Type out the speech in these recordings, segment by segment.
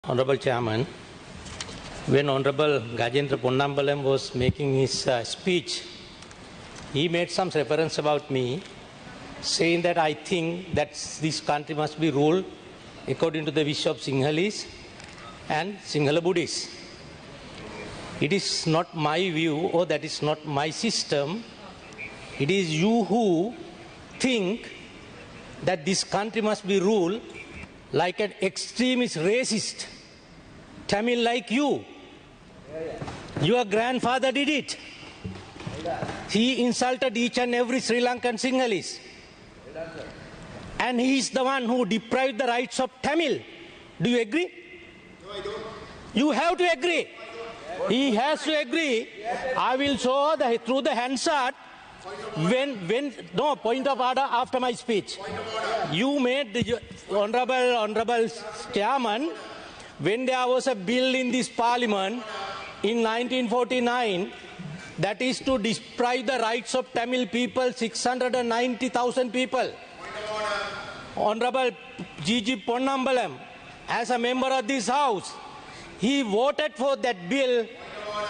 Honorable Chairman, when Honorable Gajendra Ponnambalam was making his speech, he made some reference about me, saying that I think that this country must be ruled according to the wish of Sinhalese and Sinhala Buddhists. It is not my view, or that is not my system. It is you who think that this country must be ruled like an extremist racist Tamil like you. Your grandfather did it. He insulted each and every Sri Lankan Sinhalese. And he is the one who deprived the rights of Tamil. Do you agree? No, I don't. You have to agree. He has to agree. I will show through the Hansard no point of order after my speech. You made the honorable chairman, when there was a bill in this parliament in 1949 that is to deprive the rights of Tamil people, 690,000 people. Honorable G.G. Ponnambalam, as a member of this house, he voted for that bill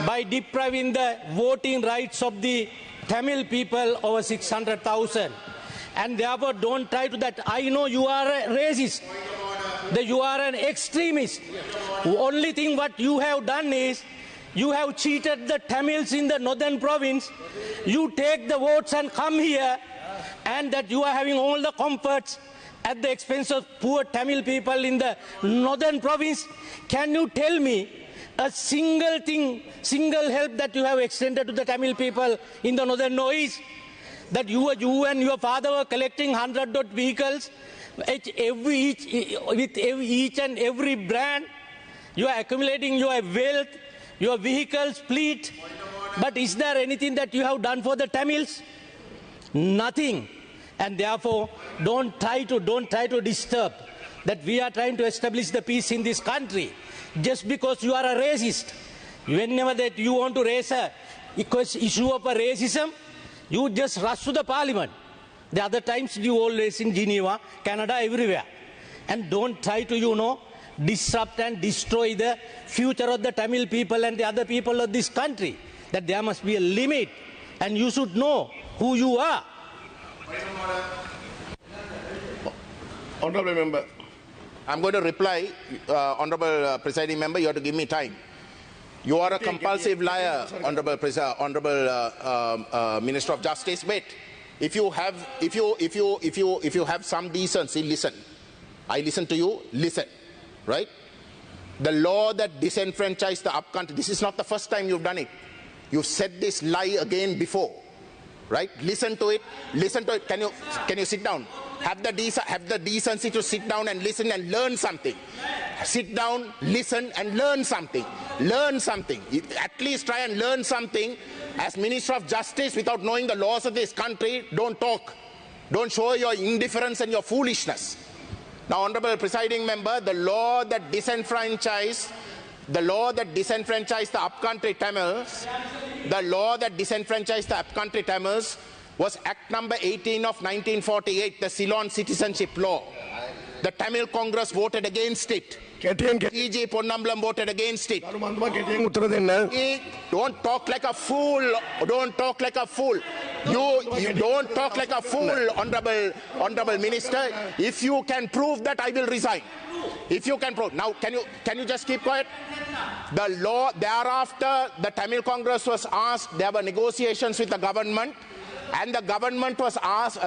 by depriving the voting rights of the Tamil people over 600,000. And therefore don't try to that. I know you are a racist, that you are an extremist. The only thing what you have done is you have cheated the Tamils in the northern province. You take the votes and come here, and that you are having all the comforts at the expense of poor Tamil people in the northern province. Can you tell me a single thing, single help that you have extended to the Tamil people in the northern northeast? That you and your father were collecting 100 vehicles, with each and every brand. You are accumulating your wealth, your vehicles, fleet. But is there anything that you have done for the Tamils? Nothing. And therefore, don't try to disturb that we are trying to establish the peace in this country just because you are a racist. Whenever that you want to raise a issue of a racism, you just rush to the parliament. The other times you always in Geneva, Canada, everywhere. And don't try to, disrupt and destroy the future of the Tamil people and the other people of this country. That there must be a limit, and you should know who you are. Honorable member, I'm going to reply. Honorable presiding member, you have to give me time. You are a compulsive liar, honorable Minister of Justice. Wait, if you have some decency, listen. I listen to you. Listen, right? The law that disenfranchised the upcountry. This is not the first time you've done it. You've said this lie again before, right? Listen to it. Listen to it. Can you sit down? Have the decency to sit down and listen and learn something. Sit down, listen and learn something. Learn something. At least try and learn something. As Minister of Justice, without knowing the laws of this country, don't talk. Don't show your indifference and your foolishness. Now, honorable presiding member, the law that disenfranchised the upcountry Tamils, was Act number 18 of 1948, the Ceylon Citizenship Law. The Tamil Congress voted against it. G.G. Ponnambalam voted against it. Don't talk like a fool. Don't talk like a fool. You don't talk like a fool, honorable minister. If you can prove that, I will resign. If you can prove. Now, can you just keep quiet? The law thereafter, the Tamil Congress was asked. There were negotiations with the government. And the government was asked.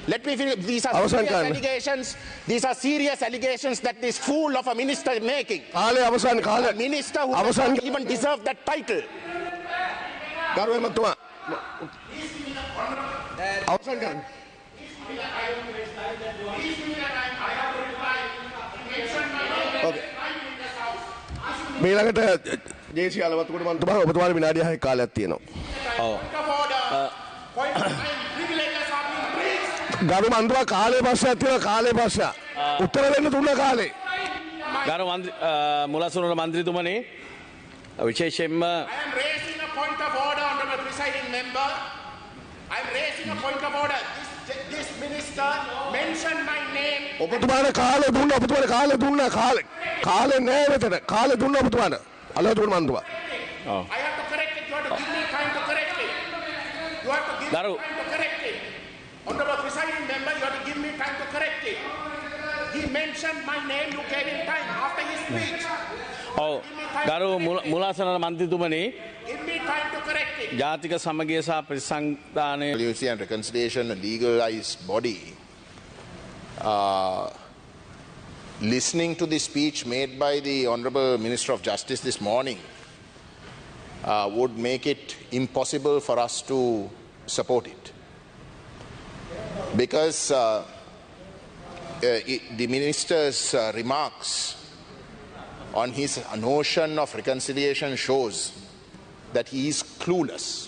Let me finish. These are serious allegations. These are serious allegations that this fool of a minister is making. A minister who doesn't even deserve that title. ජේසි අලවත්තුකට මන්තුමා ඔබතුමාට විනාඩි 6ක කාලයක් තියෙනවා. ඔව්. ගරු මන්තුමා කාලේ ප්‍රශ්නයක් තියෙනවා කාලේ ප්‍රශ්න. උත්තර දෙන්න තුන කාලේ. ගරු මුලසුරුන මන්ත්‍රීතුමනි විශේෂයෙන්ම I am raising a point of order, honorable presiding member. I am raising a point of order. This this minister mentioned my name. ඔබතුමාට කාලය දුන්න ඔබතුමාට කාලය දුන්න කාලය නෑ මෙතන කාලය දුන්න ඔබතුමාට අලවතුමාට මන්තුමා I have to correct it. You have to give me time to correct it. You have to give me Daru. time to correct it. Honorable presiding member, you have to give me time to correct it. He mentioned my name. You gave him time after his speech. ඔව් ගරු මුලාසන මන්ත්‍රීතුමනි Give me time to correct it. ජාතික සමගිය සහ පරිසංධානය Unity and Reconciliation, a legalized body, listening to the speech made by the Honorable Minister of Justice this morning would make it impossible for us to support it. Because the minister's remarks on his notion of reconciliation shows that he is clueless.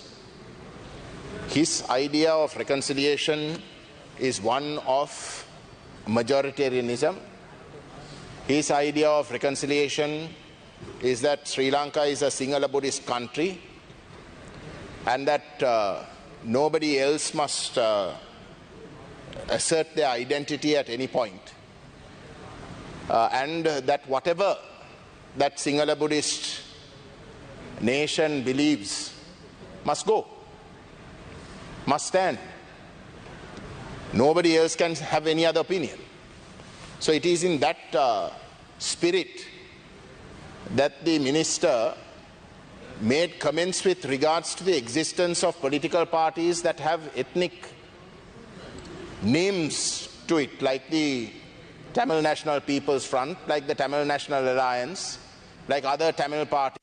His idea of reconciliation is one of majoritarianism. His idea of reconciliation is that Sri Lanka is a Sinhala Buddhist country and that nobody else must assert their identity at any point. And that whatever that Sinhala Buddhist nation believes must go, must stand. Nobody else can have any other opinion. So it is in that spirit that the minister made comments with regards to the existence of political parties that have ethnic names to it, like the Tamil National People's Front, like the Tamil National Alliance, like other Tamil parties.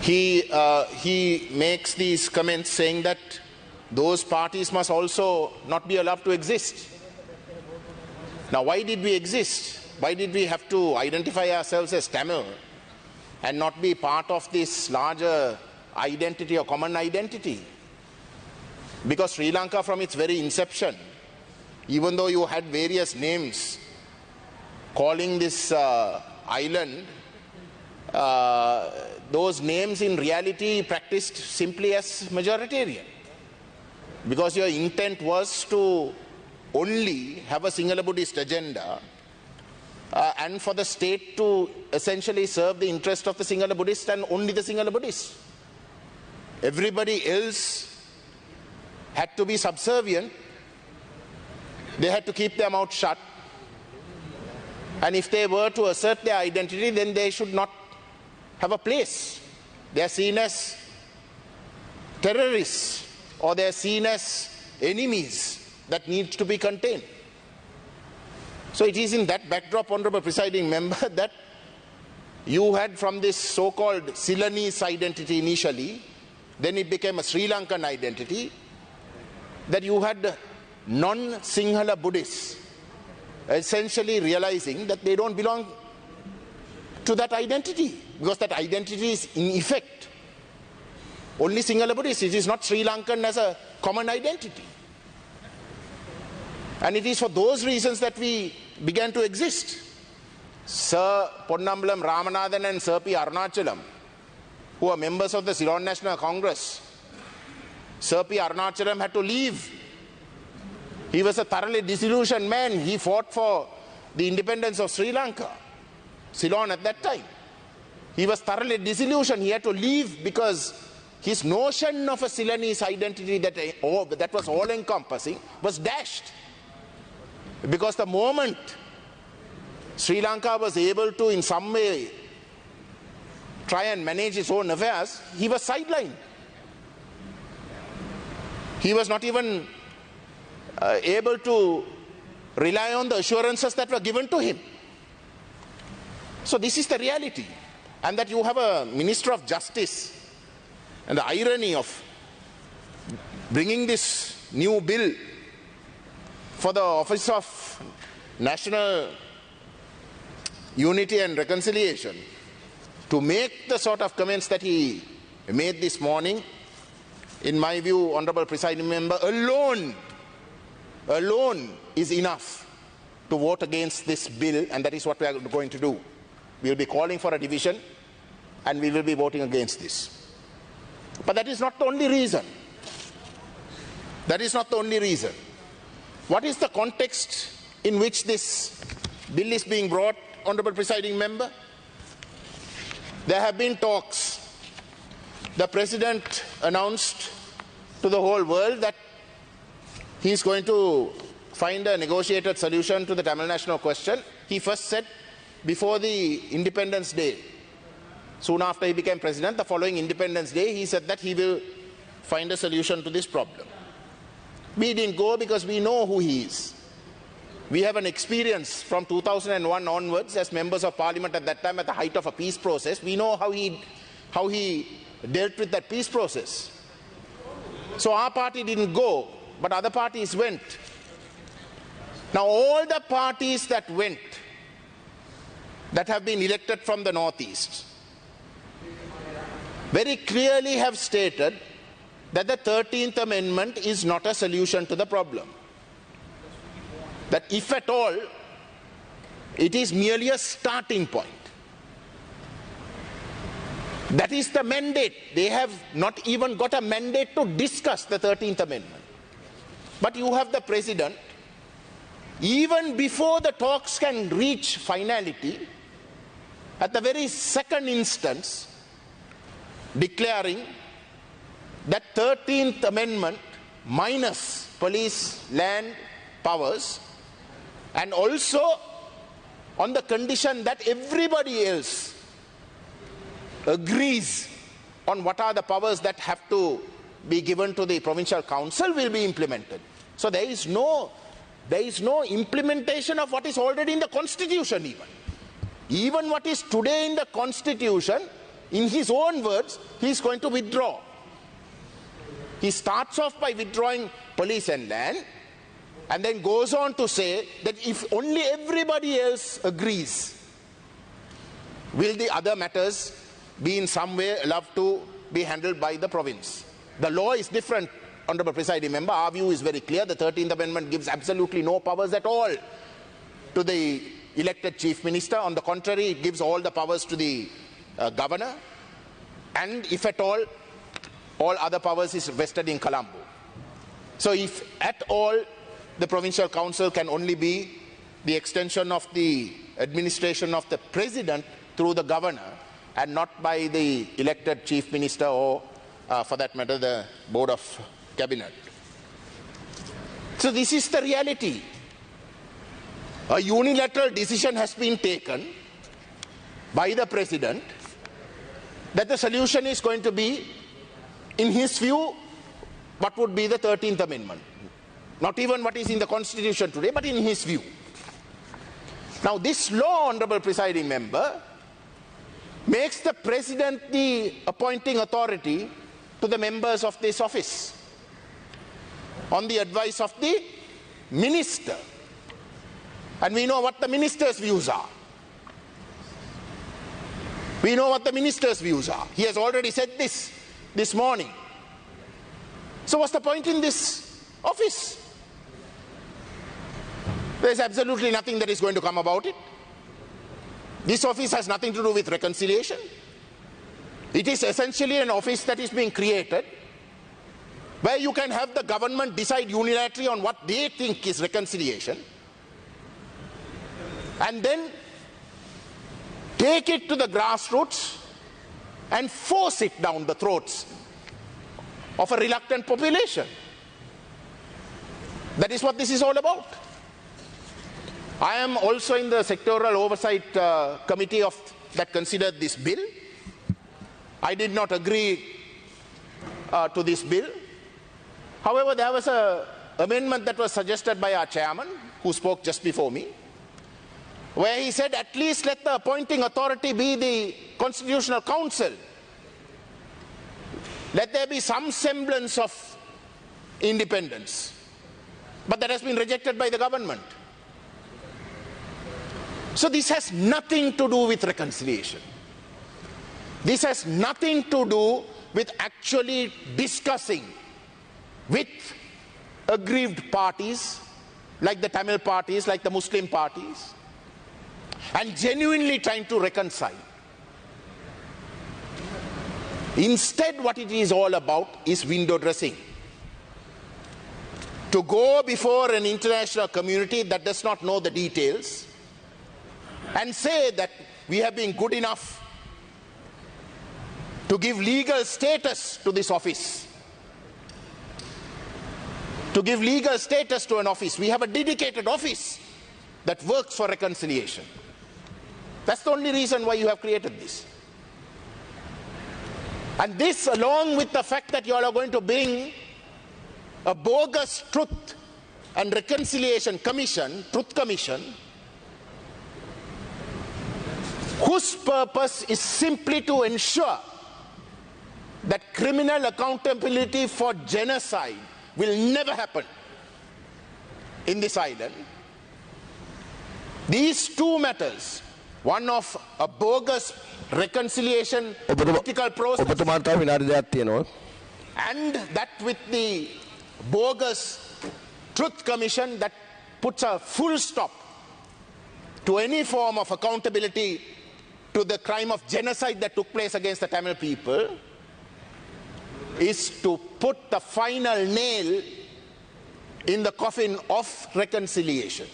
He makes these comments saying that those parties must also not be allowed to exist. Now, why did we exist? Why did we have to identify ourselves as Tamil and not be part of this larger identity or common identity? Because Sri Lanka, from its very inception, even though you had various names calling this island, those names in reality practiced simply as majoritarian. Because your intent was to only have a Sinhala Buddhist agenda and for the state to essentially serve the interest of the Sinhala Buddhists and only the Sinhala Buddhists. Everybody else had to be subservient. They had to keep their mouth shut. And if they were to assert their identity, then they should not have a place. They are seen as terrorists or they are seen as enemies that need to be contained. So it is in that backdrop, Honorable Presiding Member, that you had from this so-called Ceylonese identity initially, then it became a Sri Lankan identity, that you had non-Sinhala Buddhists essentially realizing that they don't belong to that identity, because that identity is in effect only Sinhala Buddhist. It is not Sri Lankan as a common identity. And it is for those reasons that we began to exist. Sir Ponnambalam Ramanathan and Sir P. Arunachalam, who are members of the Ceylon National Congress, Sir P. Arunachalam had to leave. He was a thoroughly disillusioned man. He fought for the independence of Sri Lanka, Ceylon at that time. He was thoroughly disillusioned. He had to leave because his notion of a Ceylonese identity that was all-encompassing was dashed. Because the moment Sri Lanka was able to in some way try and manage its own affairs, he was sidelined. He was not even able to rely on the assurances that were given to him. So this is the reality. And that you have a Minister of Justice, and the irony of bringing this new bill for the Office of National Unity and Reconciliation to make the sort of comments that he made this morning, in my view, Honorable Presiding Member, alone is enough to vote against this bill, and that is what we are going to do. We will be calling for a division. and we will be voting against this. But that is not the only reason. That is not the only reason. What is the context in which this bill is being brought, Honourable Presiding Member? There have been talks. The President announced to the whole world that he is going to find a negotiated solution to the Tamil national question. He first said before the Independence Day, soon after he became President, the following Independence Day, he said that he will find a solution to this problem. We didn't go because we know who he is. We have an experience from 2001 onwards as members of parliament at that time at the height of a peace process. We know how he dealt with that peace process. So our party didn't go, but other parties went. Now all the parties that went, that have been elected from the Northeast, very clearly have stated that the 13th Amendment is not a solution to the problem. That if at all, it is merely a starting point. That is the mandate. They have not even got a mandate to discuss the 13th Amendment. But you have the President, even before the talks can reach finality, at the very second instance, declaring that 13th Amendment minus police land powers, and also on the condition that everybody else agrees on what are the powers that have to be given to the provincial council, will be implemented. So there is no implementation of what is already in the constitution even. Even what is today in the constitution, in his own words, he is going to withdraw. He starts off by withdrawing police and land, and then goes on to say that if only everybody else agrees, will the other matters be in some way allowed to be handled by the province. The law is different, Honourable Presiding Member. Our view is very clear. The 13th Amendment gives absolutely no powers at all to the elected Chief Minister. On the contrary, it gives all the powers to the Governor, and if at all other powers is vested in Colombo. So if at all, the Provincial Council can only be the extension of the administration of the President through the Governor, and not by the elected Chief Minister or, for that matter, the Board of Cabinet. So this is the reality. A unilateral decision has been taken by the President that the solution is going to be, in his view, what would be the 13th Amendment. Not even what is in the Constitution today, but in his view. Now this law, Honourable Presiding Member, makes the President the appointing authority to the members of this office on the advice of the Minister. And we know what the Minister's views are. We know what the Minister's views are. He has already said this morning. So what's the point in this office? There's absolutely nothing that is going to come about it. This office has nothing to do with reconciliation. It is essentially an office that is being created where you can have the government decide unilaterally on what they think is reconciliation, and then take it to the grassroots and force it down the throats of a reluctant population. That is what this is all about. I am also in the sectoral oversight committee that considered this bill. I did not agree to this bill. However, there was an amendment that was suggested by our chairman, who spoke just before me, where he said at least let the appointing authority be the Constitutional Council. Let there be some semblance of independence. But that has been rejected by the government. So this has nothing to do with reconciliation. This has nothing to do with actually discussing with aggrieved parties, like the Tamil parties, like the Muslim parties, and genuinely trying to reconcile. Instead, what it is all about is window dressing. To go before an international community that does not know the details and say that we have been good enough to give legal status to this office. To give legal status to an office. We have a dedicated office that works for reconciliation. That's the only reason why you have created this. And this, along with the fact that you all are going to bring a bogus truth and reconciliation commission, truth commission, whose purpose is simply to ensure that criminal accountability for genocide will never happen in this island. These two matters, one of a bogus reconciliation political process and that with the bogus truth commission that puts a full stop to any form of accountability to the crime of genocide that took place against the Tamil people, is to put the final nail in the coffin of reconciliation,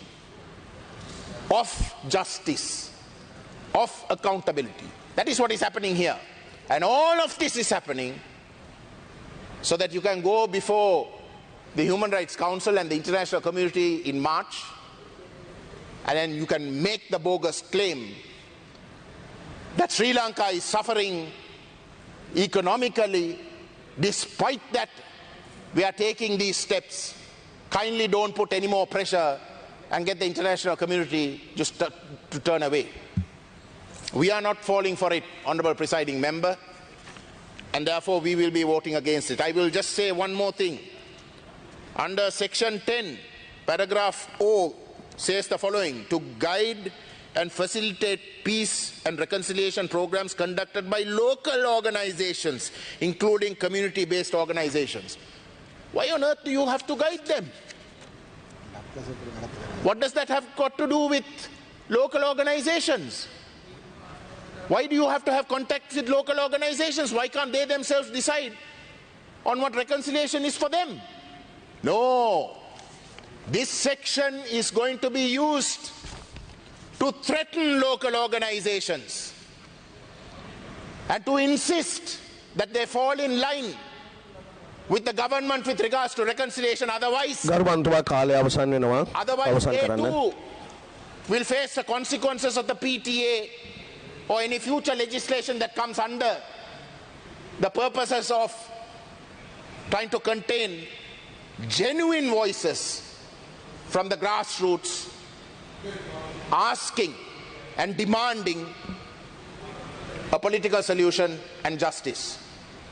of justice, of accountability. That is what is happening here. And all of this is happening so that you can go before the Human Rights Council and the international community in March, and then you can make the bogus claim that Sri Lanka is suffering economically. Despite that, we are taking these steps. Kindly don't put any more pressure and get the international community just to turn away. We are not falling for it, Honorable Presiding Member, and therefore we will be voting against it. I will just say one more thing. Under Section 10, Paragraph O says the following: to guide and facilitate peace and reconciliation programs conducted by local organizations, including community-based organizations. Why on earth do you have to guide them? What does that have got to do with local organizations? Why do you have to have contact with local organizations? Why can't they themselves decide on what reconciliation is for them? No. This section is going to be used to threaten local organizations and to insist that they fall in line with the government with regards to reconciliation. Otherwise they too will face the consequences of the PTA or any future legislation that comes under the purposes of trying to contain genuine voices from the grassroots asking and demanding a political solution and justice.